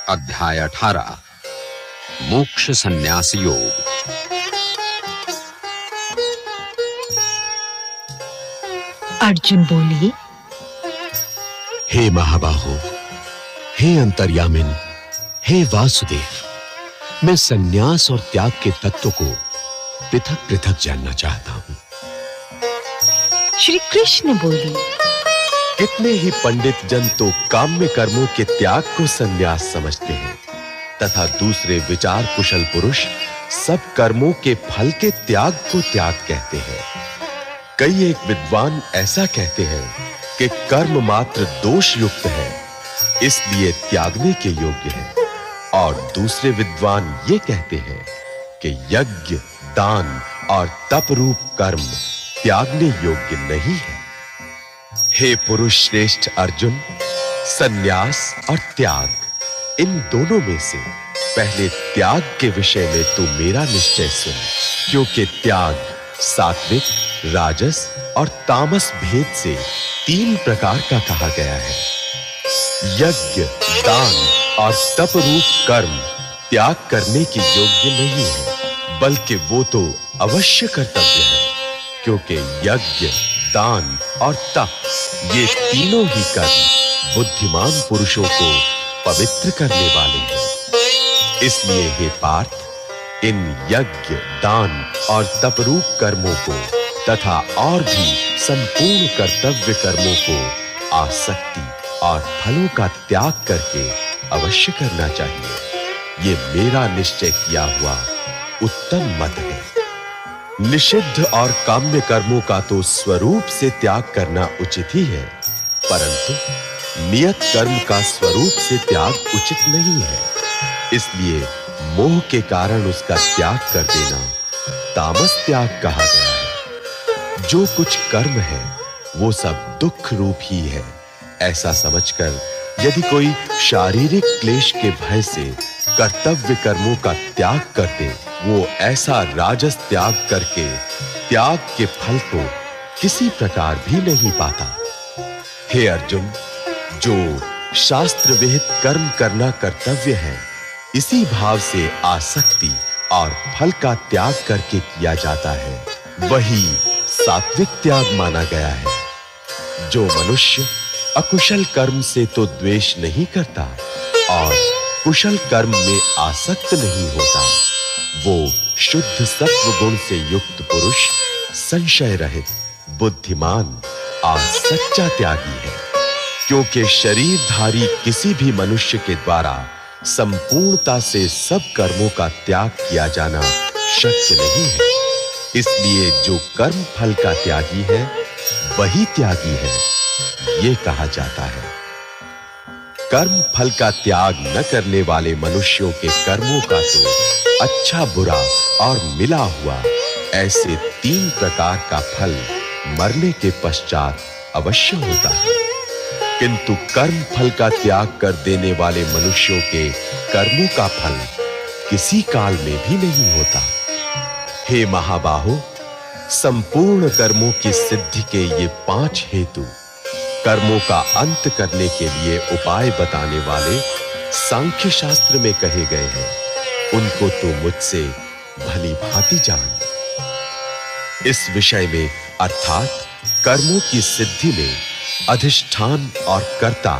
अध्याय 18 मोक्ष संन्यास योग। अर्जुन बोले, हे महाबाहो, हे अंतर्यामिन, हे वासुदेव, मैं संन्यास और त्याग के तत्व को पृथक-पृथक जानना चाहता हूं। श्री कृष्ण बोले, कितने ही पंडित जन तो काम्य कर्मों के त्याग को संन्यास समझते हैं तथा दूसरे विचार कुशल पुरुष सब कर्मों के फल के त्याग को त्याग कहते हैं। कई एक विद्वान ऐसा कहते हैं कि कर्म मात्र दोष युक्त है, इसलिए त्यागने के योग्य है, और दूसरे विद्वान ये कहते हैं कि यज्ञ, दान और तप रूप कर्म त्यागने योग्य नहीं है। हे पुरुष श्रेष्ठ अर्जुन, संन्यास और त्याग इन दोनों में से पहले त्याग के विषय में तू मेरा निश्चय सुन, क्योंकि त्याग सात्विक, राजस और तामस भेद से 3 प्रकार का कहा गया है। यज्ञ, दान और तप रूप कर्म त्याग करने के योग्य नहीं है, बल्कि वो तो अवश्य कर्तव्य है, क्योंकि यज्ञ, दान और तप ये तीनों ही कर्म बुद्धिमान पुरुषों को पवित्र करने वाले हैं। इसलिए हे पार्थ, इन यज्ञ, दान और तप रूप कर्मों को तथा और भी संपूर्ण कर्तव्य कर्मों को आसक्ति और फलों का त्याग करके अवश्य करना चाहिए। ये मेरा निश्चय किया हुआ उत्तम मत है। निषिद्ध और काम्य कर्मों का तो स्वरूप से त्याग करना उचित ही है, परंतु नियत कर्म का स्वरूप से त्याग उचित नहीं है। इसलिए मोह के कारण उसका त्याग कर देना तामस त्याग कहा गया है। जो कुछ कर्म है वो सब दुख रूप ही है, ऐसा समझकर यदि कोई शारीरिक क्लेश के भय से कर्तव्य कर्मों का त्याग करते, वो ऐसा राजस त्याग करके त्याग के फल को किसी प्रकार भी नहीं पाता। हे अर्जुन, जो शास्त्र विहित कर्म करना कर्तव्य है, इसी भाव से आसक्ति और फल का त्याग करके किया जाता है, वही सात्विक त्याग माना गया है। जो मनुष्य अकुशल कर्म से तो द्वेष नहीं करता और कुशल कर्म में आसक्त नहीं होता, वो शुद्ध सत्व गुण से युक्त पुरुष, संशय रहित, बुद्धिमान और सच्चा त्यागी है। क्योंकि शरीरधारी किसी भी मनुष्य के द्वारा संपूर्णता से सब कर्मों का त्याग किया जाना शक्य नहीं है, इसलिए जो कर्म फल का त्यागी है वही त्यागी है, ये कहा जाता है। कर्म फल का त्याग न करने वाले मनुष्यों के कर्मों का तो अच्छा बुरा और मिला हुआ ऐसे 3 प्रकार का फल मरने के पश्चात अवश्य होता है, किंतु कर्म फल का त्याग कर देने वाले मनुष्यों के कर्मों का फल किसी काल में भी नहीं होता। हे महाबाहो, संपूर्ण कर्मों की सिद्धि के ये 5 हेतु कर्मों का अंत करने के लिए उपाय बताने वाले सांख्य शास्त्र में कहे गए हैं, उनको तो मुझसे भली भांति जान। इस विषय में अर्थात कर्मों की सिद्धि में अधिष्ठान और कर्ता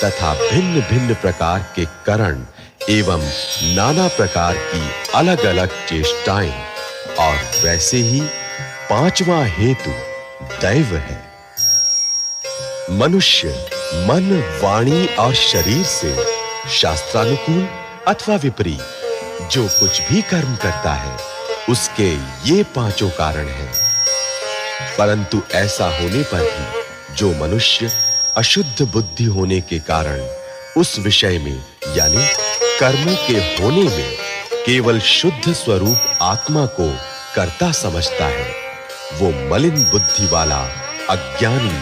तथा भिन्न-भिन्न प्रकार के कारण एवं नाना प्रकार की अलग-अलग चेष्टाएं, और वैसे ही 5वां हेतु दैव है। मनुष्य मन, वाणी और शरीर से शास्त्रानुकूल अथवा विपरीत जो कुछ भी कर्म करता है, उसके ये 5 कारण हैं। परंतु ऐसा होने पर भी जो मनुष्य अशुद्ध बुद्धि होने के कारण उस विषय में यानी कर्मों के होने में केवल शुद्ध स्वरूप आत्मा को कर्ता समझता है, वो मलिन बुद्धि वाला अज्ञानी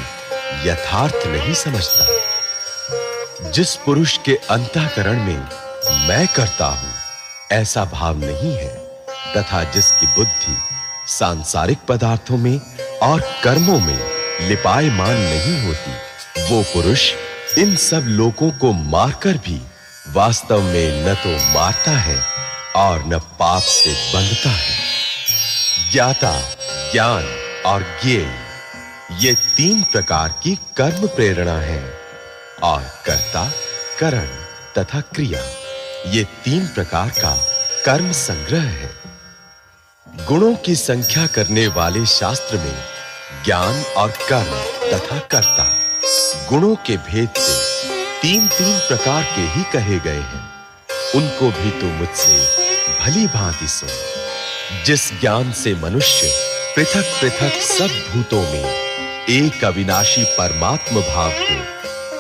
यथार्थ नहीं समझता। जिस पुरुष के अंतःकरण में मैं करता हूं ऐसा भाव नहीं है, तथा जिसकी बुद्धि सांसारिक पदार्थों में और कर्मों में लिपायमान नहीं होती, वो पुरुष इन सब लोगों को मारकर भी वास्तव में न तो मारता है और न पाप से बंधता है। ज्ञाता, ज्ञान और ज्ञेय ये तीन प्रकार की कर्म प्रेरणा है और कर्ता, करण तथा क्रिया ये तीन प्रकार का कर्म संग्रह है। गुणों की संख्या करने वाले शास्त्र में ज्ञान और कर्म तथा कर्ता गुणों के भेद से तीन-तीन प्रकार के ही कहे गए हैं। उनको भी तू मुझसे भली भांति सुन। जिस ज्ञान से मनुष्य पृथक-पृथक सब भूतों में एक अविनाशी परमात्म भाव को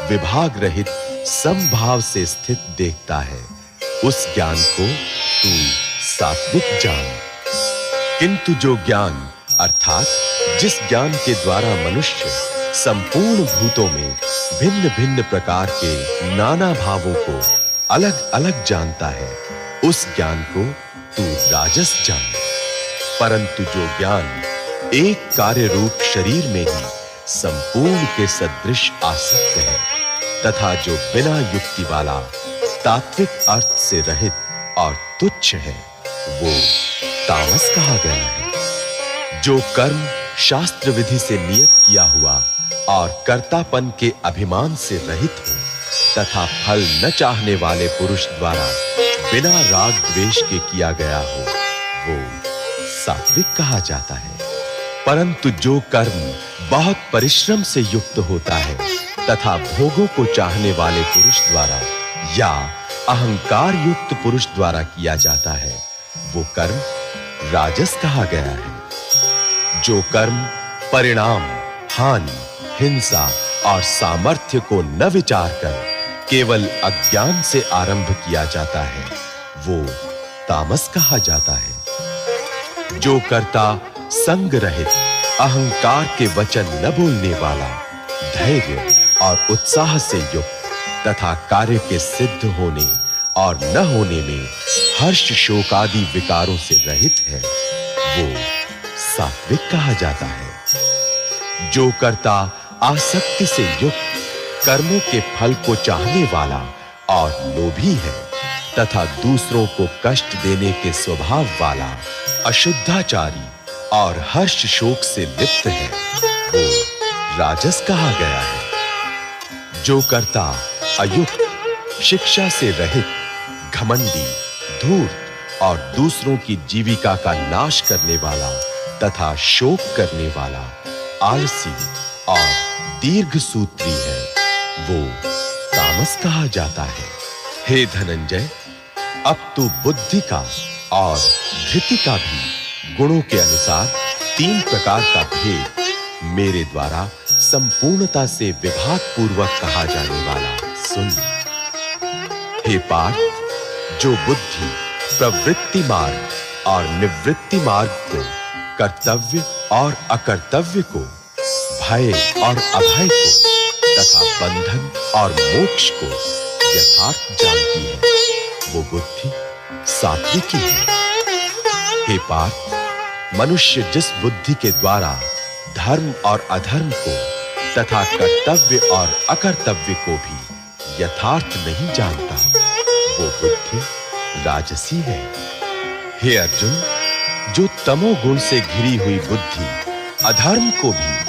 विभाग रहित समभाव से स्थित देखता है, उस ज्ञान को तू सात्विक जान। किंतु जो ज्ञान अर्थात जिस ज्ञान के द्वारा मनुष्य संपूर्ण भूतों में भिन्न-भिन्न प्रकार के नाना भावों को अलग-अलग जानता है, उस ज्ञान को तू राजस जान। परंतु जो ज्ञान एक कार्य रूप शरीर में ही संपूर्ण के सदृश आसक्त है तथा जो बिना युक्ति वाला तात्विक अर्थ से रहित और तुच्छ है, वो तामस कहा गया है। जो कर्म शास्त्र विधि से नियत किया हुआ और कर्तापन के अभिमान से रहित हो तथा फल न चाहने वाले पुरुष द्वारा बिना राग द्वेष के किया गया हो, वो सात्विक कहा जाता है। परंतु जो कर्म बहुत परिश्रम से युक्त होता है तथा भोगों को चाहने वाले पुरुष द्वारा या अहंकार युक्त पुरुष द्वारा किया जाता है, वो कर्म राजस कहा गया है। जो कर्म परिणाम, हानि, हिंसा और सामर्थ्य को न विचार कर केवल अज्ञान से आरंभ किया जाता है, वो तामस कहा जाता है। जो कर्ता संग रहित अहंकार के वचन न बोलने वाला, धैर्य और उत्साह से युक्त तथा कार्य के सिद्ध होने और न होने में हर्ष शोक आदि विकारों से रहित है, वो सात्विक कहा जाता है। जो कर्ता आसक्ति से युक्त कर्मों के फल को चाहने वाला और लोभी है तथा दूसरों को कष्ट देने के स्वभाव वाला, अशुद्धाचारी और हर्ष शोक से लिप्त है, वो राजस कहा गया है। जो कर्ता अयुक्त, शिक्षा से रहित, घमंडी, धूर्त और दूसरों की जीविका का नाश करने वाला तथा शोक करने वाला, आलसी और दीर्घसूत्री है, वो तामस कहा जाता है। हे धनंजय, अब तू बुद्धि का और धृति का भी गुणों के अनुसार तीन प्रकार का भेद मेरे द्वारा संपूर्णता से विभाग पूर्वक कहा जाने वाला सुन। हे पार्थ, जो बुद्धि प्रवृत्ति मार्ग और निवृत्ति मार्ग को, कर्तव्य और अकर्तव्य को, भय और अभय को तथा बंधन और मोक्ष को यथार्थ जानती है, वो बुद्धि सात्विकी है। हे पार्थ, मनुष्य जिस बुद्धि के द्वारा धर्म और अधर्म को तथा कर्तव्य और अकर्तव्य को भी यथार्थ नहीं जानता, वो बुद्धि राजसी है। हे अर्जुन, जो तमोगुण से घिरी हुई बुद्धि अधर्म को भी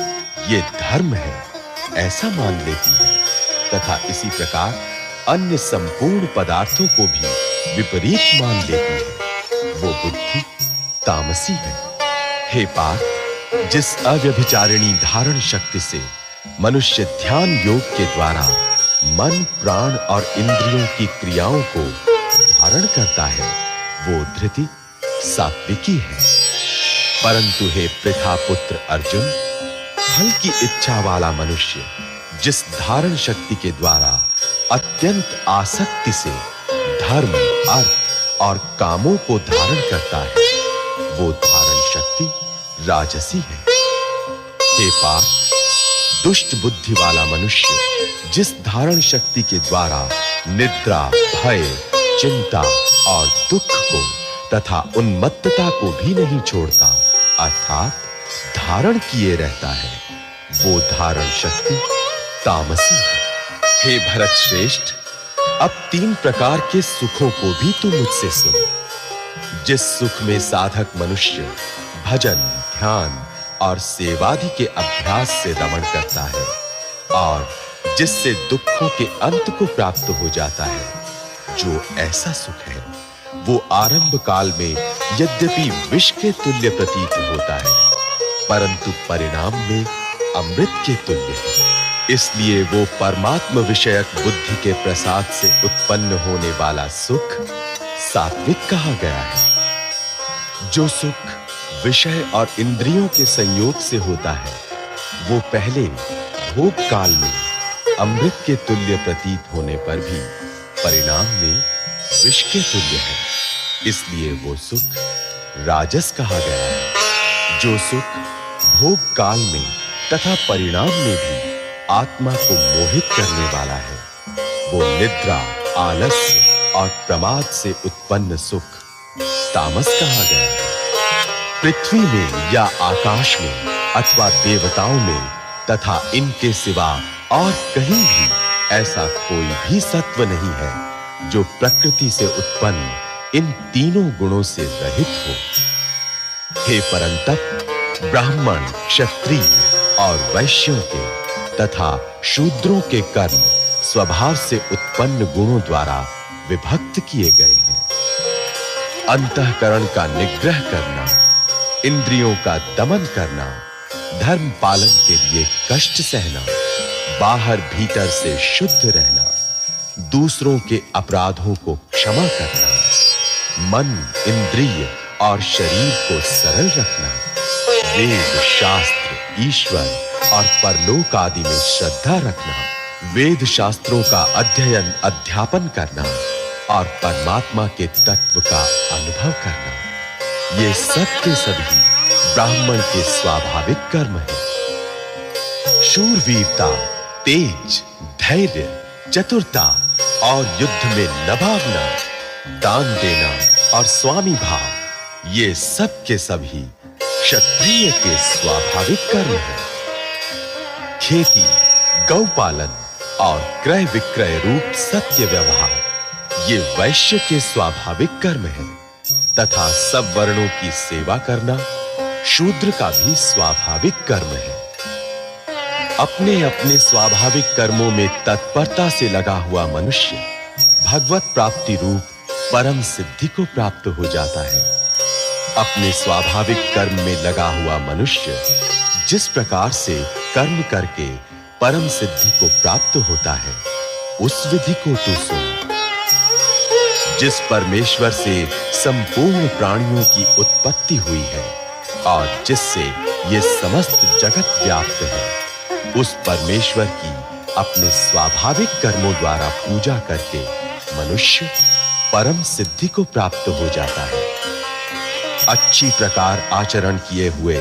ये धर्म है ऐसा मान लेती है तथा इसी प्रकार अन्य संपूर्ण पदार्थों को भी विपरीत मान लेती है, वो बुद्धि तामसी है। हे पार्थ, जिस अव्यभिचारिणी धारण शक्ति से मनुष्य ध्यान योग के द्वारा मन, प्राण और इंद्रियों की क्रियाओं को धारण करता है, वो धृति सात्विकी है। परंतु हे पृथा पुत्र अर्जुन, फल की इच्छा वाला मनुष्य जिस धारण शक्ति के द्वारा अत्यंत आसक्ति से धर्म, अर्थ और कामों को धारण करता है, वो धारण शक्ति राजसी है। हे पार्थ, दुष्ट बुद्धि वाला मनुष्य जिस धारण शक्ति के द्वारा निद्रा, भय, चिंता और दुख को तथा उन्मत्तता को भी नहीं छोड़ता, अर्थात धारण किए रहता है, वो धारण शक्ति तामसी है। हे भरत श्रेष्ठ, अब 3 प्रकार के सुखों को भी तू मुझसे सुन। जिस सुख में साधक मनुष्य भजन, ध्यान और सेवादि के अभ्यास से रमण करता है और जिससे दुखों के अंत को प्राप्त हो जाता है, जो ऐसा सुख है वो आरंभ काल में यद्यपि विष के तुल्य प्रतीत होता है, परंतु परिणाम में अमृत के तुल्य है। इसलिए वो परमात्म विषयक बुद्धि के प्रसाद से उत्पन्न होने वाला सुख सात्विक कहा गया है। जो सुख विषय और इंद्रियों के संयोग से होता है, वो पहले भोग काल में अमृत के तुल्य प्रतीत होने पर भी परिणाम में विष के तुल्य है। इसलिए वो सुख राजस कहा गया है। जो सुख भोग काल में तथा परिणाम में भी आत्मा को मोहित करने वाला है, वो निद्रा, आलस्य और प्रमाद से उत्पन्न सुख तामस कहा गया है। पृथ्वी में या आकाश में अथवा देवताओं में तथा इनके सिवा और कहीं भी ऐसा कोई भी सत्व नहीं है जो प्रकृति से उत्पन्न इन तीनों गुणों से रहित हो। हे परंतप, ब्राह्मण, क्षत्रिय और वैश्यों के तथा शूद्रों के कर्म स्वभाव से उत्पन्न गुणों द्वारा विभक्त किए गए हैं। अंतःकरण का निग्रह करना, इंद्रियों का दमन करना, धर्म पालन के लिए कष्ट सहना, बाहर भीतर से शुद्ध रहना, दूसरों के अपराधों को क्षमा करना, मन, इंद्रिय और शरीर को सरल रखना, वेद, शास्त्र, ईश्वर और परलोक आदि में श्रद्धा रखना, वेद शास्त्रों का अध्ययन, अध्यापन करना और परमात्मा के तत्व का अनुभव करना, ये सब के सभी ब्राह्मण के स्वाभाविक कर्म हैं। शूरवीरता, तेज, धैर्य, चतुरता और युद्ध में न भागना, दान देना और स्वामी भाव, ये सब के सभी क्षत्रिय के स्वाभाविक कर्म हैं। खेती, गौपालन और क्रय विक्रय रूप सत्य व्यवहार, ये वैश्य के स्वाभाविक कर्म हैं तथा सब वर्णों की सेवा करना शूद्र का भी स्वाभाविक कर्म है। अपने अपने स्वाभाविक कर्मों में तत्परता से लगा हुआ मनुष्य भगवत प्राप्ति रूप परम सिद्धि को प्राप्त हो जाता है। अपने स्वाभाविक कर्म में लगा हुआ मनुष्य जिस प्रकार से कर्म करके परम सिद्धि को प्राप्त होता है, उस विधि को तू सुन। जिस परमेश्वर से संपूर्ण प्राणियों की उत्पत्ति हुई है और जिससे ये समस्त जगत व्याप्त है, उस परमेश्वर की अपने स्वाभाविक कर्मों द्वारा पूजा करके मनुष्य परम सिद्धि को प्राप्त हो जाता है। अच्छी प्रकार आचरण किए हुए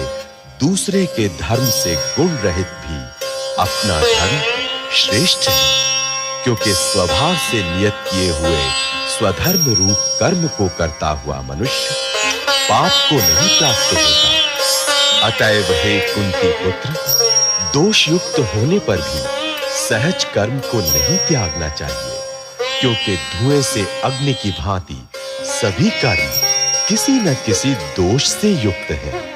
दूसरे के धर्म से गुण रहित भी अपना धर्म श्रेष्ठ है, क्योंकि स्वभाव से नियत किए हुए स्वधर्म रूप कर्म को करता हुआ मनुष्य पाप को नहीं प्राप्त होता। अतएव हे कुंती पुत्र, दोष युक्त होने पर भी सहज कर्म को नहीं त्यागना चाहिए, क्योंकि धुएं से अग्नि की भांति सभी कर्म किसी न किसी दोष से युक्त है।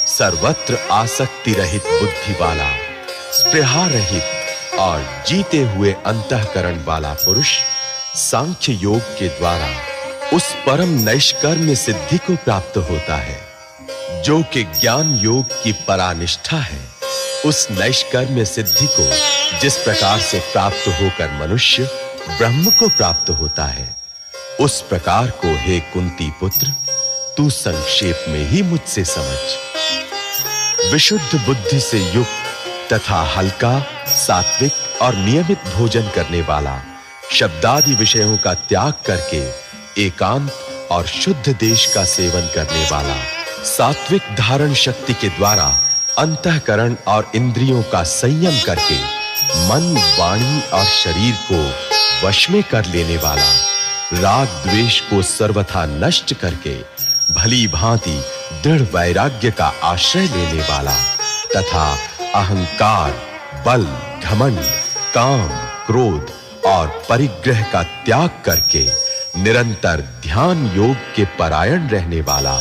सर्वत्र आसक्ति रहित बुद्धि वाला, स्पृहा रहित और जीते हुए अंतःकरण वाला पुरुष सांख्य योग के द्वारा उस परम नैष्कर्म्य सिद्धि को प्राप्त होता है, जो कि ज्ञान योग की परानिष्ठा है। उस नैष्कर्म्य सिद्धि को जिस प्रकार से प्राप्त होकर मनुष्य ब्रह्म को प्राप्त होता है, उस प्रकार को हे कुंती पुत्र तू संक्षेप में ही मुझसे समझ। विशुद्ध बुद्धि से युक्त तथा हल्का, सात्विक और नियमित भोजन करने वाला, शब्दादि विषयों का त्याग करके एकांत और शुद्ध देश का सेवन करने वाला, सात्विक धारण शक्ति के द्वारा अंतःकरण और इंद्रियों का संयम करके मन, वाणी और शरीर को वश में कर लेने वाला, राग द्वेष को सर्वथा नष्ट करके भली भांति दृढ़ वैराग्य का आश्रय लेने वाला तथा अहंकार, बल, घमंड, काम, क्रोध और परिग्रह का त्याग करके निरंतर ध्यान योग के परायण रहने वाला,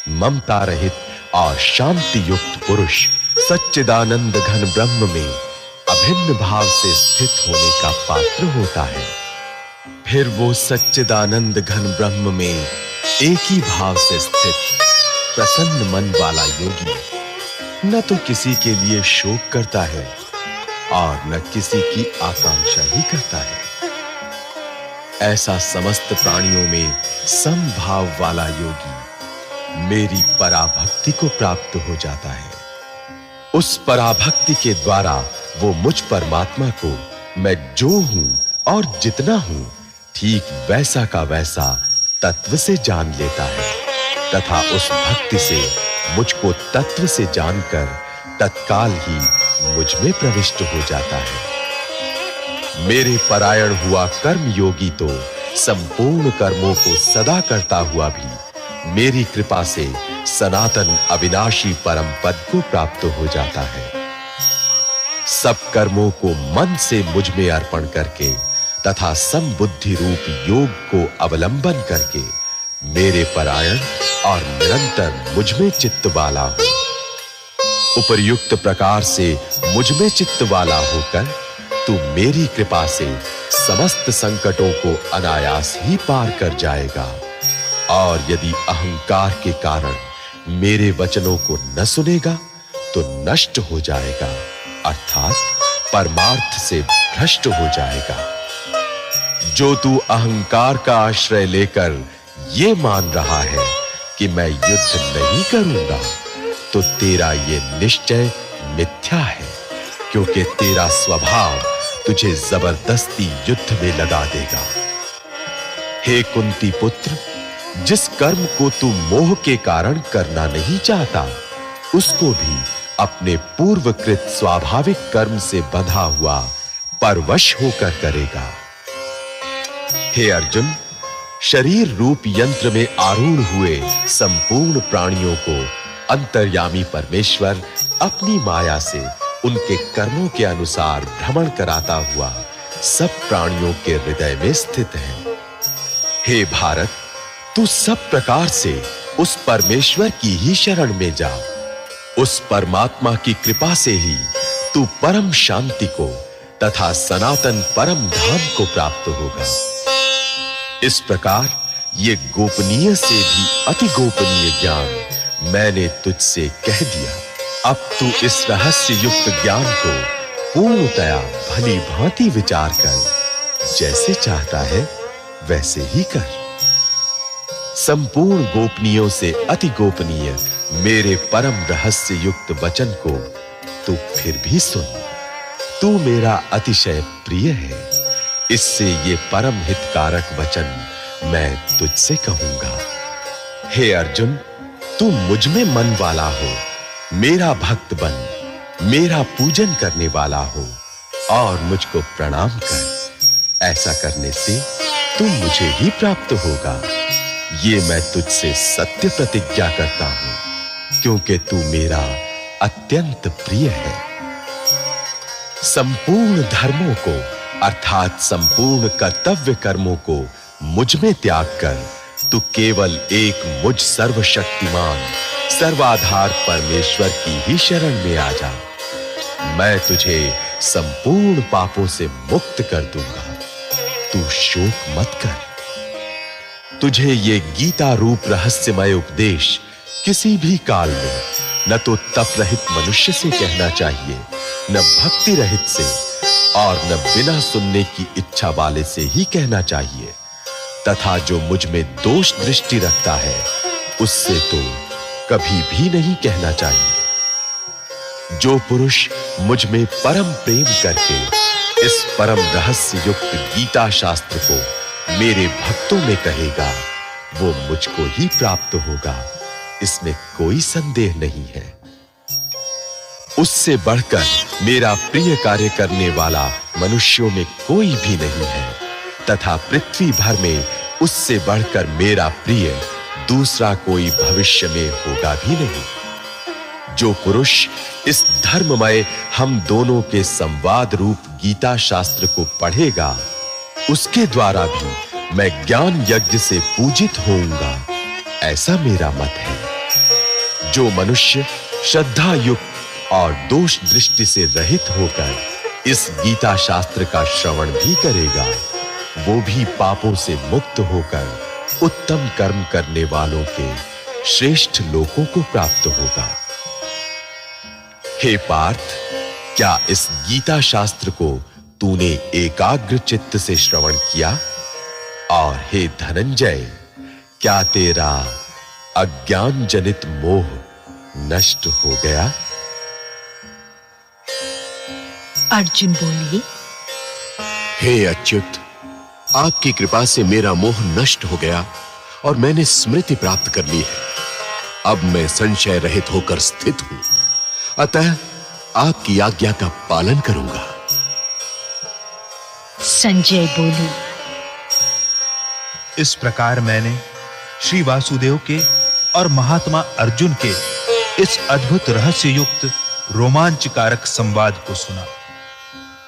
ममता रहित और शांति युक्त पुरुष सच्चिदानंद घन ब्रह्म में अभिन्न भाव से स्थित होने का पात्र होता है। फिर वो सच्चिदानंद घन ब्रह्म में एक ही भाव से स्थित प्रसन्न मन वाला योगी न तो किसी के लिए शोक करता है और न किसी की आकांक्षा ही करता है। ऐसा समस्त प्राणियों में समभाव वाला योगी मेरी पराभक्ति को प्राप्त हो जाता है। उस पराभक्ति के द्वारा वो मुझ परमात्मा को मैं जो हूं और जितना हूं ठीक वैसा का वैसा तत्व से जान लेता है तथा उस भक्ति से मुझको तत्व से जानकर तत्काल ही मुझ में प्रविष्ट हो जाता है। मेरे परायण हुआ कर्म योगी तो संपूर्ण कर्मों को सदा करता हुआ भी मेरी कृपा से सनातन अविनाशी परम पद को प्राप्त हो जाता है। सब कर्मों को मन से मुझ में अर्पण करके तथा समबुद्धि रूप योग को अवलंबन करके मेरे परायण और निरंतर मुझ में चित्त वाला हो। उपर्युक्त प्रकार से मुझ में चित्त वाला होकर तू मेरी कृपा से समस्त संकटों को अनायास ही पार कर जाएगा और यदि अहंकार के कारण मेरे वचनों को न सुनेगा तो नष्ट हो जाएगा अर्थात परमार्थ से भ्रष्ट हो जाएगा। जो तू अहंकार का आश्रय लेकर ये मान रहा है कि मैं युद्ध नहीं करूंगा तो तेरा ये निश्चय मिथ्या है, क्योंकि तेरा स्वभाव तुझे जबरदस्ती युद्ध में लगा देगा। हे कुंती पुत्र, जिस कर्म को तू मोह के कारण करना नहीं चाहता उसको भी अपने पूर्वकृत स्वाभाविक कर्म से बंधा हुआ परवश होकर करेगा। हे अर्जुन, शरीर रूप यंत्र में आरूढ़ हुए संपूर्ण प्राणियों को अंतर्यामी परमेश्वर अपनी माया से उनके कर्मों के अनुसार भ्रमण कराता हुआ सब प्राणियों के हृदय में स्थित है। हे भारत, तू सब प्रकार से उस परमेश्वर की ही शरण में जा। उस परमात्मा की कृपा से ही तू परम शांति को तथा सनातन परम धाम को प्राप्त होगा। इस प्रकार ये गोपनीय से भी अति गोपनीय ज्ञान मैंने तुझसे कह दिया। अब तू इस रहस्य युक्त ज्ञान को पूर्णतया भली भांति विचार कर जैसे चाहता है वैसे ही कर। संपूर्ण गोपनीयों से अति गोपनीय मेरे परम रहस्य युक्त वचन को तू फिर भी सुन। तू मेरा अतिशय प्रिय है, इससे ये परम हितकारक वचन मैं तुझसे कहूंगा। हे अर्जुन, तू मुझ में मन वाला हो, मेरा भक्त बन, मेरा पूजन करने वाला हो और मुझको प्रणाम कर। ऐसा करने से तू मुझे ही प्राप्त होगा। ये मैं तुझसे सत्य प्रतिज्ञा करता हूं, क्योंकि तू मेरा अत्यंत प्रिय है। संपूर्ण धर्मों को अर्थात संपूर्ण कर्तव्य कर्मों को मुझ में त्याग कर तू केवल एक मुझ सर्वशक्तिमान सर्वाधार परमेश्वर की ही शरण में आ जा। मैं तुझे संपूर्ण पापों से मुक्त कर दूंगा। तू शोक मत कर। तुझे ये गीता रूप रहस्यमय उपदेश किसी भी काल में न तो तप रहित मनुष्य से कहना चाहिए, न भक्ति रहित से और न बिना सुनने की इच्छा वाले से ही कहना चाहिए, तथा जो मुझ में दोष दृष्टि रखता है उससे तो कभी भी नहीं कहना चाहिए। जो पुरुष मुझ में परम प्रेम करके इस परम रहस्य युक्त गीता शास्त्र को मेरे भक्तों में कहेगा वो मुझको ही प्राप्त होगा, इसमें कोई संदेह नहीं है। उससे बढ़कर मेरा प्रिय कार्य करने वाला मनुष्यों में कोई भी नहीं है, तथा पृथ्वी भर में उससे बढ़कर मेरा प्रिय दूसरा कोई भविष्य में होगा भी नहीं। जो पुरुष इस धर्ममय हम दोनों के संवाद रूप गीता शास्त्र को पढ़ेगा उसके द्वारा भी मैं ज्ञान यज्ञ से पूजित होऊंगा, ऐसा मेरा मत है। जो मनुष्य श्रद्धा युक्त और दोष दृष्टि से रहित होकर इस गीता शास्त्र का श्रवण भी करेगा, वो भी पापों से मुक्त होकर उत्तम कर्म करने वालों के श्रेष्ठ लोकों को प्राप्त होगा। हे पार्थ, क्या इस गीता शास्त्र को तूने एकाग्र चित्त से श्रवण किया? और हे धनंजय, क्या तेरा अज्ञान जनित मोह नष्ट हो गया? अर्जुन बोले, हे अच्युत, आपकी कृपा से मेरा मोह नष्ट हो गया और मैंने स्मृति प्राप्त कर ली है। अब मैं संशय रहित होकर स्थित हूं, अतः आपकी आज्ञा का पालन करूंगा। संजय बोले, इस प्रकार मैंने श्री वासुदेव के और महात्मा अर्जुन के इस अद्भुत रहस्य युक्त रोमांचकारक संवाद को सुना।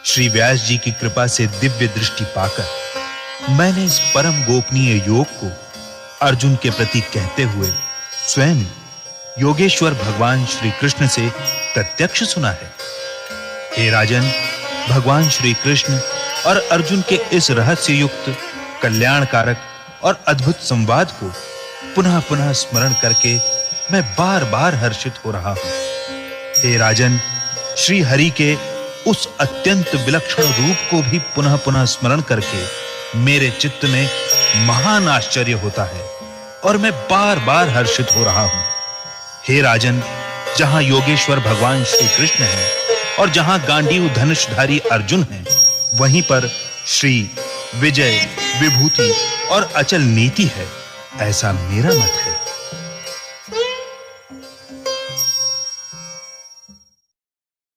श्री व्यास जी की कृपा से दिव्य दृष्टि पाकर मैंने इस परम गोपनीय योग को अर्जुन के प्रति कहते हुए स्वयं योगेश्वर भगवान श्री कृष्ण से प्रत्यक्ष सुना है। हे राजन, भगवान श्री कृष्ण और अर्जुन के इस रहस्य युक्त कल्याणकारक और अद्भुत संवाद को पुनः पुनः स्मरण करके मैं बार-बार हर्षित हो रहा हूं। हे राजन, श्री हरि के उस अत्यंत विलक्षण रूप को भी पुनः पुनः स्मरण करके मेरे चित्त में महान आश्चर्य होता है और मैं बार-बार हर्षित हो रहा हूं। हे राजन, जहां योगेश्वर भगवान श्री कृष्ण हैं और जहां गांडीव धनुषधारी अर्जुन हैं, वहीं पर श्री विजय, विभूति और अचल नीति है, ऐसा मेरा मत है।